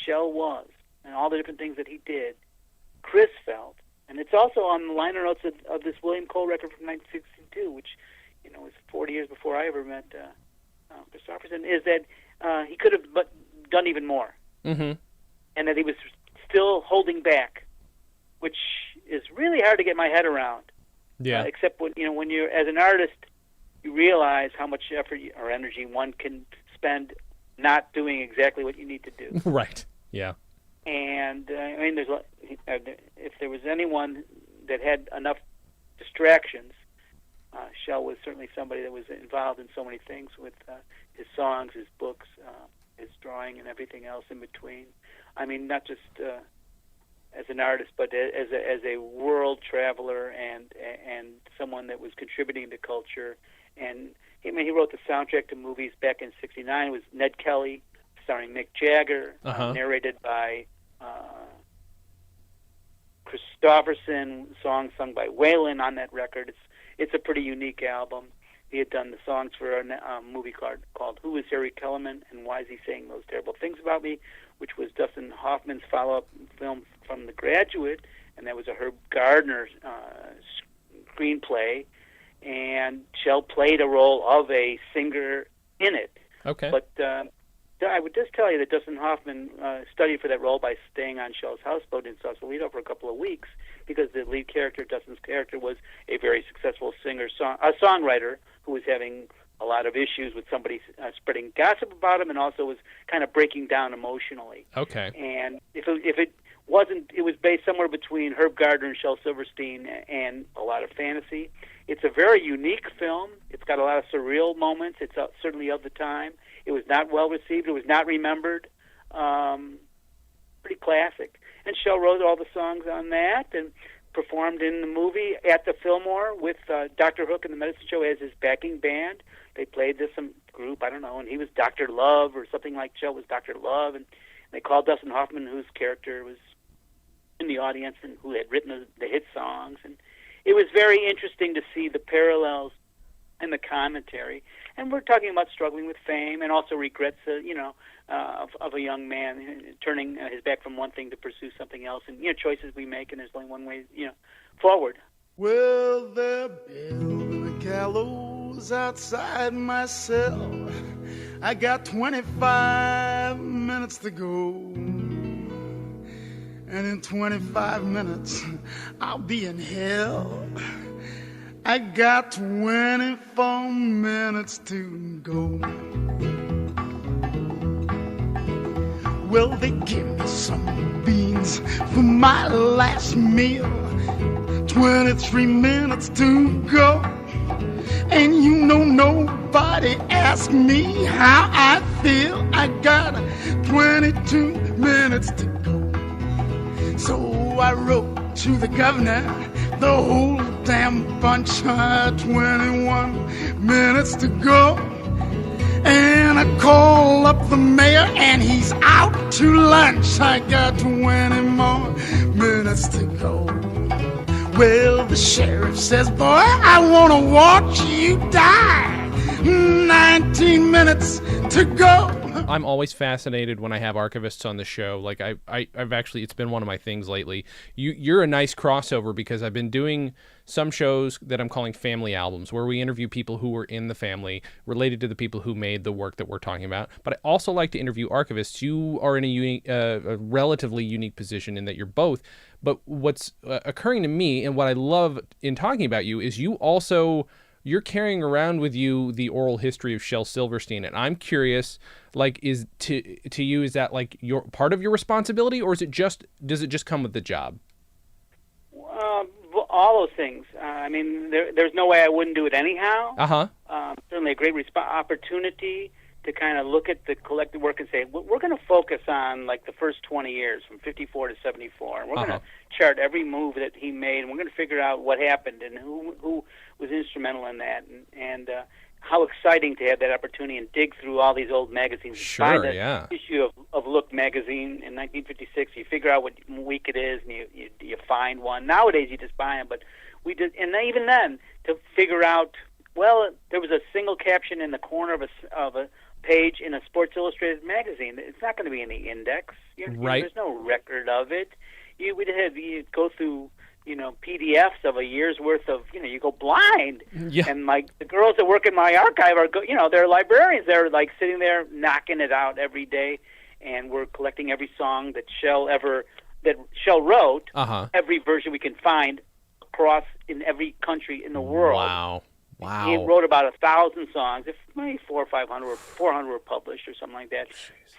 Shel was and all the different things that he did, Chris felt, and it's also on the liner notes of this William Cole record from 1962, which was 40 years before I ever met Christopherson, is that he could have done even more.
Mm-hmm.
And that he was still holding back, which is really hard to get my head around.
Yeah.
Except when you're, as an artist, you realize how much effort or energy one can spend not doing exactly what you need to do.
Right. Yeah.
And if there was anyone that had enough distractions, Shel was certainly somebody that was involved in so many things with his songs, his books, his drawing, and everything else in between. I mean, not just as an artist, but as a world traveler and someone that was contributing to culture. And he wrote the soundtrack to movies back in '69. It was Ned Kelly, starring Mick Jagger, narrated by Christopherson, songs sung by Waylon on that record. It's a pretty unique album. He had done the songs for a movie called Who is Harry Kellerman and Why is He Saying Those Terrible Things About Me, which was Dustin Hoffman's follow-up film from The Graduate, and that was a Herb Gardner screenplay, and Shel played a role of a singer in it.
Okay.
But I would just tell you that Dustin Hoffman studied for that role by staying on Shel's houseboat in Sausalito for a couple of weeks, because the lead character, Dustin's character, was a very successful songwriter who was having a lot of issues with somebody spreading gossip about him, and also was kind of breaking down emotionally.
Okay.
And if it wasn't, it was based somewhere between Herb Gardner and Shel Silverstein and a lot of fantasy. It's a very unique film. It's got a lot of surreal moments. It's certainly of the time. It was not well received. It was not remembered. Pretty classic. And Shel wrote all the songs on that and performed in the movie at the Fillmore with Dr. Hook and the Medicine Show as his backing band. They played some group, I don't know, and he was Dr. Love or something like Shel was Dr. Love. And they called Dustin Hoffman, whose character was in the audience and who had written the hit songs. And it was very interesting to see the parallels and the commentary. And we're talking about struggling with fame and also regrets, of a young man turning his back from one thing to pursue something else, and choices we make, and there's only one way, forward.
Well, they're building a gallows outside my cell. I got 25 minutes to go, and in 25 minutes I'll be in hell. I got 24 minutes to go. Well, they give me some beans for my last meal. 23 minutes to go. And nobody asked me how I feel. I got 22 minutes to go. So I wrote to the governor, the whole damn bunch. 21 minutes to go. And I call up the mayor and he's out to lunch. I got 20 more minutes to go. Well, the sheriff says, boy, I want to watch you die. 19 minutes to go.
I'm always fascinated when I have archivists on the show. Like I've actually, it's been one of my things lately. You're a nice crossover because I've been doing some shows that I'm calling family albums, where we interview people who were in the family, related to the people who made the work that we're talking about. But I also like to interview archivists. You are in a relatively unique position in that you're both. But what's occurring to me, and what I love in talking about you, is you're carrying around with you the oral history of Shel Silverstein, and I'm curious, like, is to you, is that like your part of your responsibility, or does it just come with the job?
All those things. I mean, there's no way I wouldn't do it anyhow. Certainly a great opportunity to kind of look at the collected work and say, we're going to focus on like the first 20 years from 54 to 74, and we're going to chart every move that he made, and we're going to figure out what happened and who was instrumental in that, and how exciting to have that opportunity and dig through all these old magazines.
Sure,
find the issue of Look magazine in 1956. You figure out what week it is, and you find one. Nowadays, you just buy them, but we did, and even then, to figure out, well, there was a single caption in the corner of a page in a Sports Illustrated magazine. It's not going to be in the index.
Right.
There's no record of it. You go through, PDFs of a year's worth of, you go blind.
Yeah.
And the girls that work in my archive are, they're librarians. They're like sitting there knocking it out every day, and we're collecting every song that Shel wrote. Every version we can find across in every country in the world.
Wow.
He wrote about 1,000 songs. If maybe 400 or 500 or 400 were published or something like that.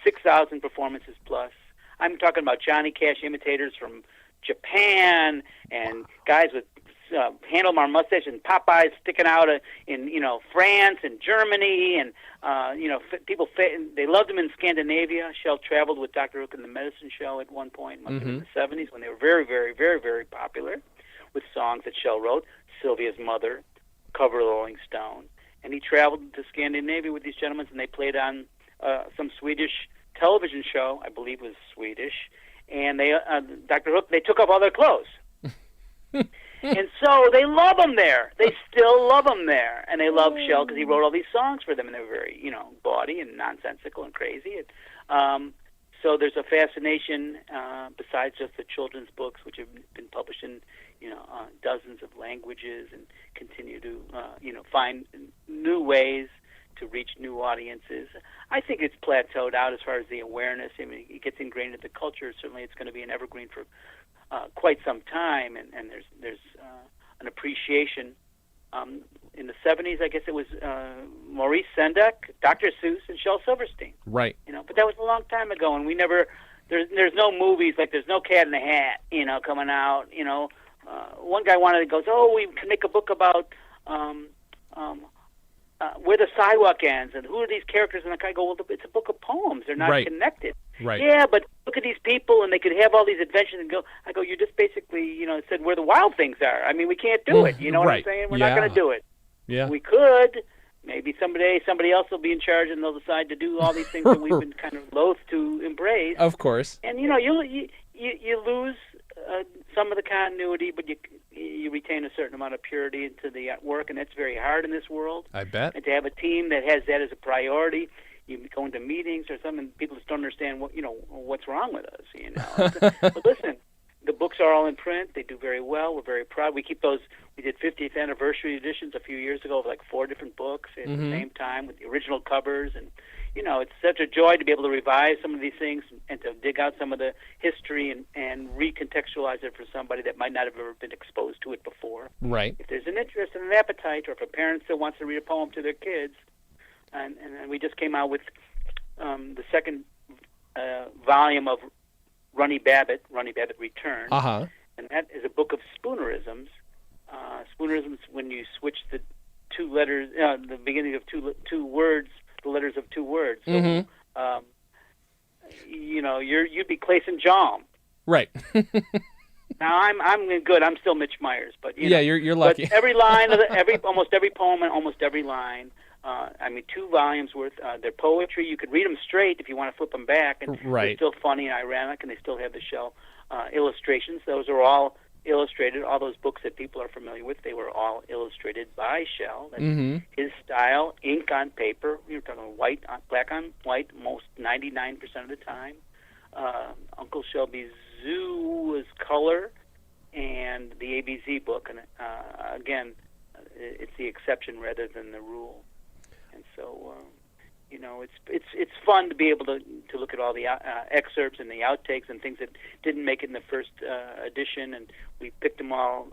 6,000 performances plus. I'm talking about Johnny Cash imitators from Japan and guys with handlebar mustache and Popeyes sticking out in France and Germany, and people they loved him in Scandinavia. Shel traveled with Dr. Hook and the Medicine Show at one point, must have been in the 70s, when they were very, very, very, very popular with songs that Shel wrote. Sylvia's Mother, cover of the Rolling Stone, and he traveled to Scandinavia with these gentlemen, and they played on some Swedish television show, I believe was Swedish, and they Dr. Hook, they took off all their clothes. And so they love him there. They still love him there. And they love Shel because he wrote all these songs for them, and they were very, gaudy and nonsensical and crazy. And, so there's a fascination, besides just the children's books, which have been published in, dozens of languages, and continue to, find new ways to reach new audiences. I think it's plateaued out as far as the awareness. I mean, it gets ingrained into the culture. Certainly it's going to be an evergreen for quite some time, and there's an appreciation. In the 70s, I guess it was Maurice Sendak, Dr. Seuss, and Shel Silverstein.
Right.
But that was a long time ago, and we never. There's no movies, like there's no Cat in the Hat, coming out. One guy goes, we can make a book about where the sidewalk ends and who are these characters, and the guy goes, well, it's a book of poems. They're not connected.
Right.
Yeah, but look at these people, and they could have all these adventures and go. I go, you just basically, said where the wild things are. I mean, we can't do it. You know what I'm saying? We're not going to do it.
Yeah.
We could. Maybe someday somebody else will be in charge, and they'll decide to do all these things that we've been kind of loath to embrace.
Of course.
And you lose some of the continuity, but you retain a certain amount of purity into the work, and that's very hard in this world.
I bet.
And to have a team that has that as a priority, you go into meetings or something, people just don't understand what's wrong with us. But listen, the books are all in print. They do very well. We're very proud. We keep those. We did 50th anniversary editions a few years ago of like 4 different books at the same time with the original covers. And, it's such a joy to be able to revise some of these things and to dig out some of the history and recontextualize it for somebody that might not have ever been exposed to it before.
Right.
If there's an interest and an appetite, or if a parent still wants to read a poem to their kids, and we just came out with the second volume of Runny Babbitt Returns, and that is a book of spoonerisms. Spoonerisms, when you switch the two letters, the beginning of two words, the letters of two words. So, you'd be Clayson Jom.
Right.
Now I'm good. I'm still Mitch Myers, but
you're lucky.
But every line of almost every poem and almost every line I mean, 2 volumes worth. They're poetry. You could read them straight if you want to flip them back, and
Right.
they're still funny and ironic, and they still have the Shel illustrations. Those are all illustrated. All those books that people are familiar with, they were all illustrated by Shel. That's his style, ink on paper. You're talking black on white, most 99% of the time. Uncle Shelby's Zoo was color, and the ABZ book, and again, it's the exception rather than the rule. And so, you know, it's fun to be able to look at all the excerpts and the outtakes and things that didn't make it in the first edition, and we picked them all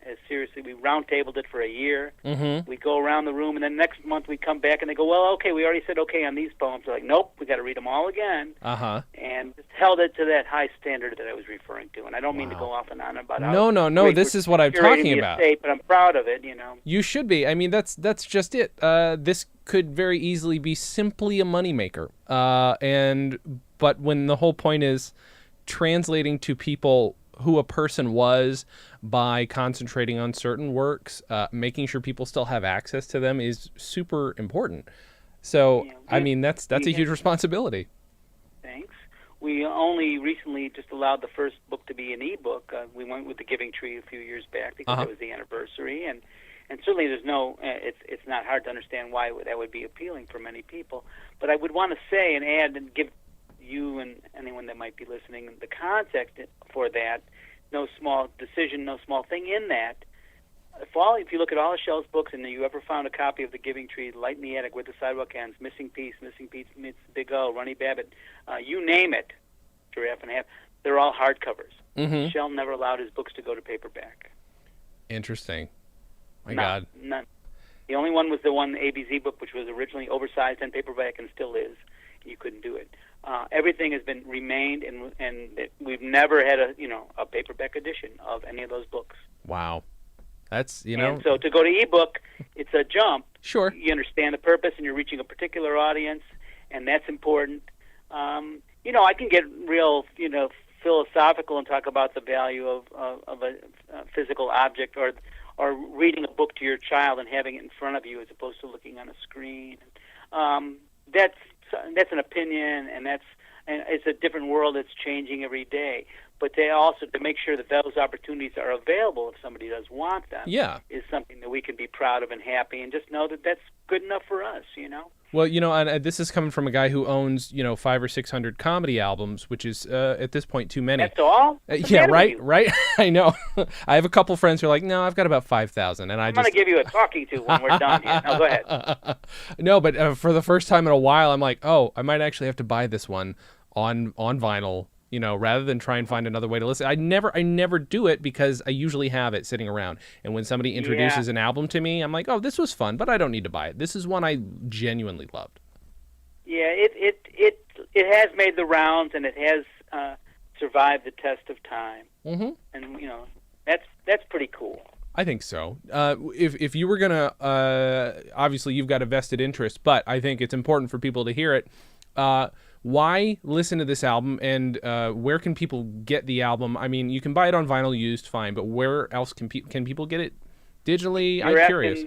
as seriously. We round-tabled it for a year. We go around the room, and then next month we come back, and they go, well, okay, we already said okay on these poems. They're like, nope, we got to read them all again. And just held it to that high standard that I was referring to. And I don't mean to go off and on about how
No, this is what I'm talking about.
Estate, but I'm proud of it, you know.
You should be. I mean, that's just it. This could very easily be simply a moneymaker. But when the whole point is translating to people who a person was by concentrating on certain works, making sure people still have access to them is super important. So, I mean, that's a huge responsibility.
Thanks. We only recently just allowed the first book to be an ebook. We went with The Giving Tree a few years back because it was the anniversary, and certainly there's no. It's not hard to understand why that would be appealing for many people. But I would want to say and add and give you and anyone that might be listening the context for that. No small decision, no small thing in that. If you look at all of Shel's books and you ever found a copy of The Giving Tree, Light in the Attic, Where the Sidewalk Ends, Missing Piece, Meets Big O, Runny Babbitt, you name it, Giraffe and a Half, they're all hardcovers. Shel never allowed his books to go to paperback.
Interesting.
God. None. The only one was the one ABZ book, which was originally oversized and paperback and still is. You couldn't do it. Everything has been remained, and we've never had a paperback edition of any of those books.
Wow. That's,
And so to go to ebook, it's a jump.
Sure.
You understand the purpose, and you're reaching a particular audience, and that's important. I can get real, philosophical and talk about the value of a physical object, or reading a book to your child and having it in front of you as opposed to looking on a screen. That's an opinion, and it's a different world that's changing every day. But they also, to make sure that those opportunities are available if somebody does want them, is something that we can be proud of and happy, and just know that that's good enough for us,
Well, and this is coming from a guy who owns, 500 or 600 comedy albums, which is, at this point, too many.
That's all?
Yeah, right? I know. I have a couple friends who are like, no, I've got about 5,000. And I'm
going to give you a talking to when we're done here. Now, go ahead.
No, but for the first time in a while, I'm like, oh, I might actually have to buy this one on vinyl, rather than try and find another way to listen. I never do it because I usually have it sitting around. And when somebody introduces an album to me, I'm like, oh, this was fun, but I don't need to buy it. This is one I genuinely loved.
Yeah, it has made the rounds, and it has survived the test of time. And that's pretty cool.
I think so. If you were gonna, obviously you've got a vested interest, but I think it's important for people to hear it. Why listen to this album, and where can people get the album? I mean, you can buy it on vinyl used, fine, but where else can people get it digitally? I'm curious.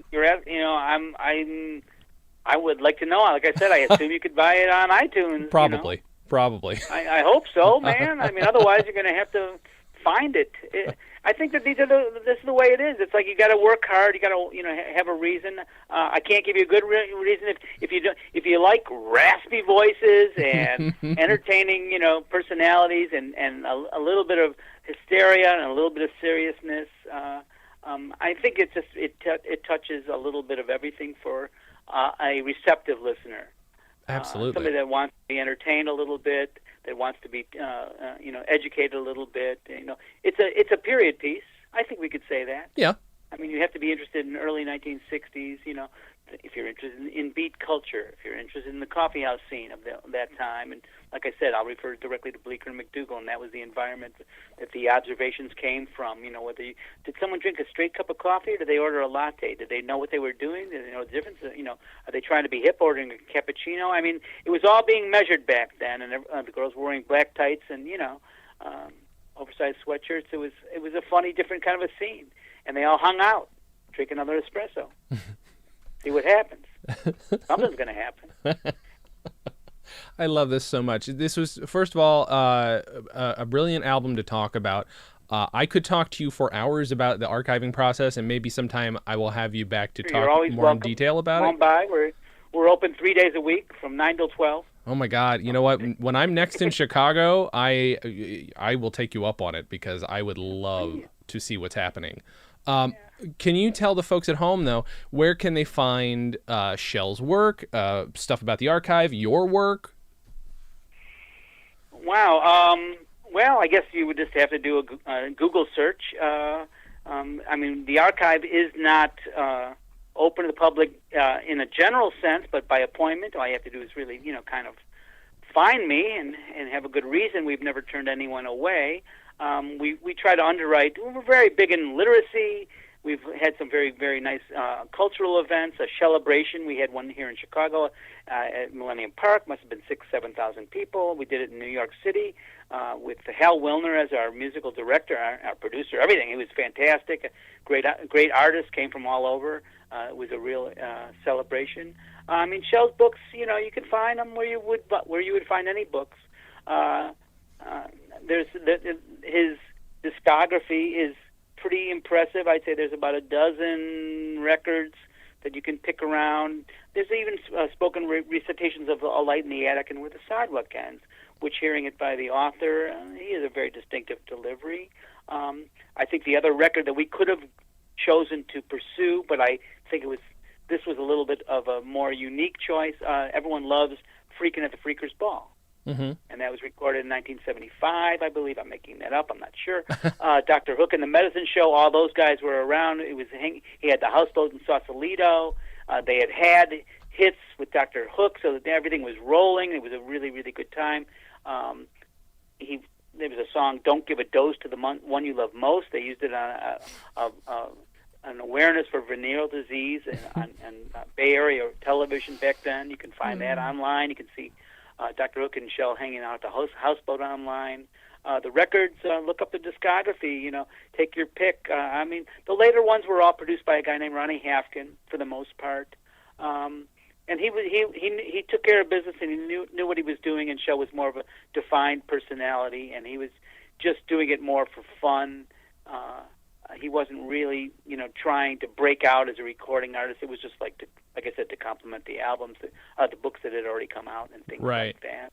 I would like to know. Like I said, I assume you could buy it on iTunes.
Probably.
I hope so, man. I mean, otherwise you're going to have to find it. I think that this is the way it is. It's like you got to work hard. You got to have a reason. I can't give you a good reason if you like raspy voices and entertaining personalities and a little bit of hysteria and a little bit of seriousness. I think it touches a little bit of everything for a receptive listener.
Absolutely.
Somebody that wants to be entertained a little bit, that wants to be, educated a little bit. It's a period piece. I think we could say that.
Yeah.
I mean, you have to be interested in early 1960s. If you're interested in beat culture, if you're interested in the coffee house scene of that time, and like I said, I'll refer directly to Bleecker and McDougal, and that was the environment that the observations came from. Did someone drink a straight cup of coffee, or did they order a latte? Did they know what they were doing? Did they know the difference? Are they trying to be hip, ordering a cappuccino? I mean, it was all being measured back then, and the girls were wearing black tights and oversized sweatshirts. It was a funny, different kind of a scene, and they all hung out, drink another espresso. See what happens. Something's going to happen.
I love this so much. This was, first of all, a brilliant album to talk about. I could talk to you for hours about the archiving process, and maybe sometime I will have you back to
You're
talk
always
more
welcome.
in detail about
Come on by. We're open 3 days a week from 9 till 12.
Oh my God! You know what? When I'm next in Chicago, I will take you up on it because I would love to see what's happening. Can you tell the folks at home though, where can they find Shel's work, stuff about the archive, your work?
Wow. Well, I guess you would just have to do a Google search. I mean, the archive is not open to the public in a general sense, but by appointment. All you have to do is really, kind of find me and have a good reason. We've never turned anyone away. We try to underwrite. We're very big in literacy. We've had some very, very nice cultural events. A celebration. We had one here in Chicago at Millennium Park. Must have been 7,000 people. We did it in New York City with Hal Wilner as our musical director, our producer, everything. He was fantastic. Great artists came from all over. It was a real celebration. I mean, Shel's books. You can find them where you would find any books. His discography is pretty impressive. I'd say there's about a dozen records that you can pick around. There's even spoken recitations of A Light in the Attic and Where the Sidewalk Ends, which, hearing it by the author, he has a very distinctive delivery. I think the other record that we could have chosen to pursue, but I think this was a little bit of a more unique choice. Everyone loves Freakin' at the Freakers Ball. Mm-hmm. And that was recorded in 1975, I believe. I'm making that up. I'm not sure. Dr. Hook and the Medicine Show, all those guys were around. He had the houseboat in Sausalito. They had hits with Dr. Hook, so that everything was rolling. It was a really, really good time. There was a song, Don't Give a Dose to the One You Love Most. They used it on an awareness for venereal disease and Bay Area television back then. You can find that online. You can see Dr. Hook and Shel hanging out at the houseboat online. The records, look up the discography, take your pick. I mean, the later ones were all produced by a guy named Ronnie Hafkin for the most part. And he took care of business, and he knew what he was doing, and Shel was more of a defined personality, and he was just doing it more for fun. He wasn't really, trying to break out as a recording artist. It was just like I said, to complement the albums, the books that had already come out and things like that.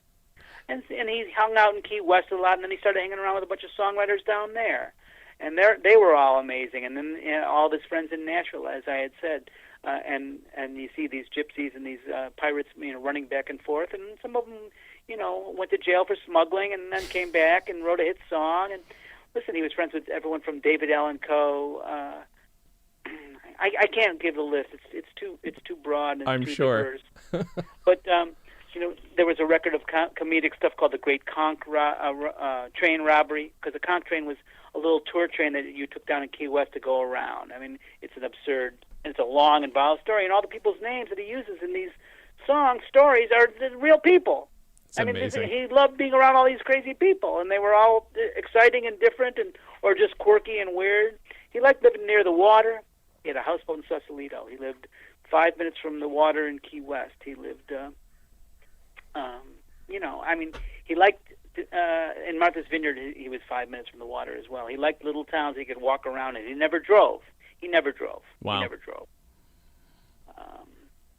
And he hung out in Key West a lot, and then he started hanging around with a bunch of songwriters down there. And they were all amazing. And then all his friends in Nashville, as I had said. And you see these gypsies and these pirates, running back and forth. And some of them, went to jail for smuggling and then came back and wrote a hit song. And listen, he was friends with everyone from David Allan Coe. I can't give the list. It's too broad and too diverse. But there was a record of comedic stuff called the Great Conch Train Robbery, because the Conch Train was a little tour train that you took down in Key West to go around. I mean, it's an absurd, and it's a long, involved story, and all the people's names that he uses in these stories are the real people.
It's amazing.
He loved being around all these crazy people, and they were all exciting and different, or just quirky and weird. He liked living near the water. He had a houseboat in Sausalito. He lived 5 minutes from the water in Key West. He lived, he liked, in Martha's Vineyard, he was 5 minutes from the water as well. He liked little towns he could walk around in. He never drove.
Wow.
He never drove.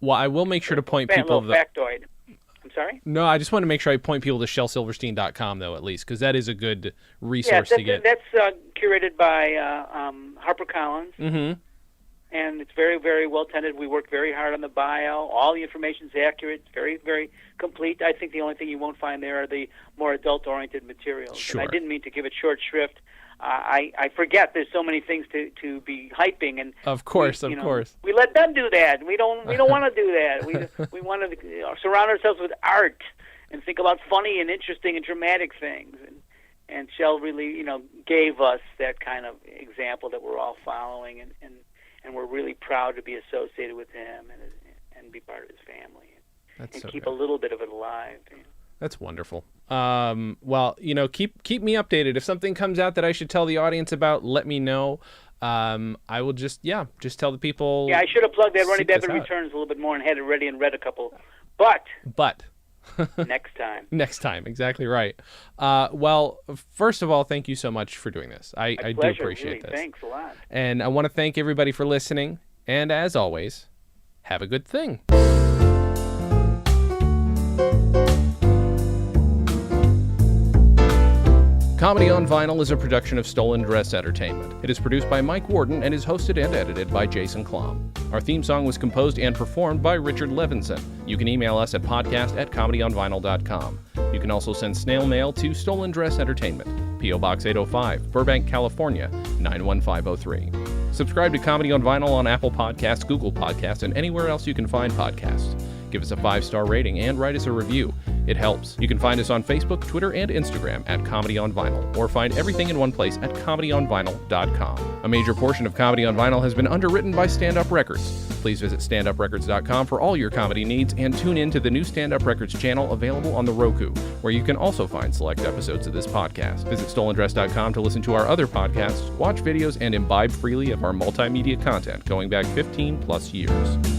Well, I will make sure to point people...
Factoid. I'm sorry?
No, I just want to make sure I point people to ShelSilverstein.com, though, at least, because that is a good resource to get.
That's curated by HarperCollins.
Mm-hmm.
And it's very, very well tended. We work very hard on the bio. All the information is accurate. It's very, very complete. I think the only thing you won't find there are the more adult-oriented materials.
Sure.
And I didn't mean to give it short shrift. I forget there's so many things to be hyping, and
of course,
we let them do that. We don't want to do that. We want to surround ourselves with art and think about funny and interesting and dramatic things. And Shel really gave us that kind of example that we're all following, and we're really proud to be associated with him and be part of his family and keep a little bit of it alive.
That's wonderful. Well, keep me updated. If something comes out that I should tell the audience about, let me know. I will just tell the people.
Yeah, I should have plugged that Ronnie
seek this
Babbitt
out.
Returns a little bit more and had it ready and read a couple. But next time.
Next time, exactly right. Well, first of all, thank you so much for doing this. I do
Pleasure,
appreciate
really.
this.
Thanks a lot.
And I want to thank everybody for listening. And as always, have a good thing. Comedy on Vinyl is a production of StolenDress Entertainment. It is produced by Mike Worden and is hosted and edited by Jason Klom. Our theme song was composed and performed by Richard Levinson. You can email us at podcast@comedyonvinyl.com. You can also send snail mail to StolenDress Entertainment, P.O. Box 805, Burbank, California, 91503. Subscribe to Comedy on Vinyl on Apple Podcasts, Google Podcasts, and anywhere else you can find podcasts. Give us a 5-star rating and write us a review. It helps. You can find us on Facebook, Twitter, and Instagram at Comedy on Vinyl, or find everything in one place at comedyonvinyl.com. A major portion of Comedy on Vinyl has been underwritten by Stand Up Records. Please visit standuprecords.com for all your comedy needs and tune in to the new Stand Up Records channel available on the Roku, where you can also find select episodes of this podcast. Visit StolenDress.com to listen to our other podcasts, watch videos, and imbibe freely of our multimedia content going back 15 plus years.